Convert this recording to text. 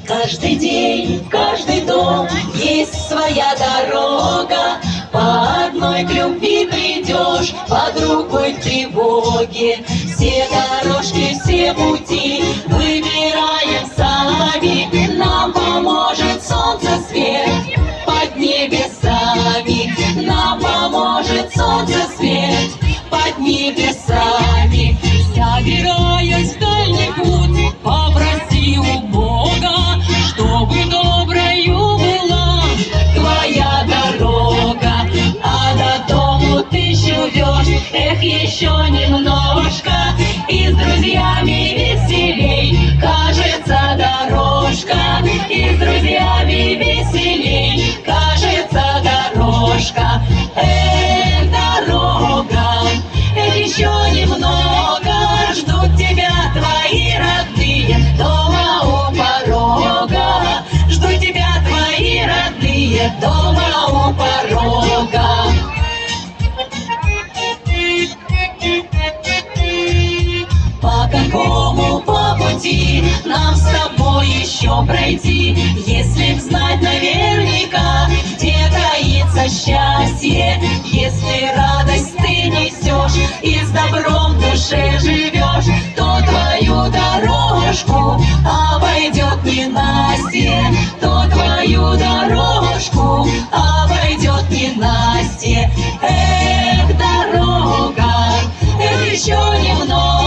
Каждый день, в каждый дом есть своя дорога. По одной к любви придешь, по другой к тревоге. Все дорожки, все пути выбираем сами. Нам поможет солнце свет под небесами. Нам поможет солнце свет под небесами. Собираясь в дальний путь, попроси у Бога, чтобы доброю была твоя дорога. А до дому тысячу верст, эх, еще немножко, и с друзьями веселей кажется дорожка. И с друзьями веселей кажется дорожка. Эх, дорога, эх, еще немного, ждут тебя твои родные дома у порога. Ждут тебя твои родные дома у порога. По какому по пути нам с тобой еще пройти, если б знать наверняка, где таится счастье? Если радость ты несешь и с добром в душе живешь, то твою дорожку обойдет ненастье, то твою дорожку обойдет ненастье. Эх, дорога, эх, еще немного,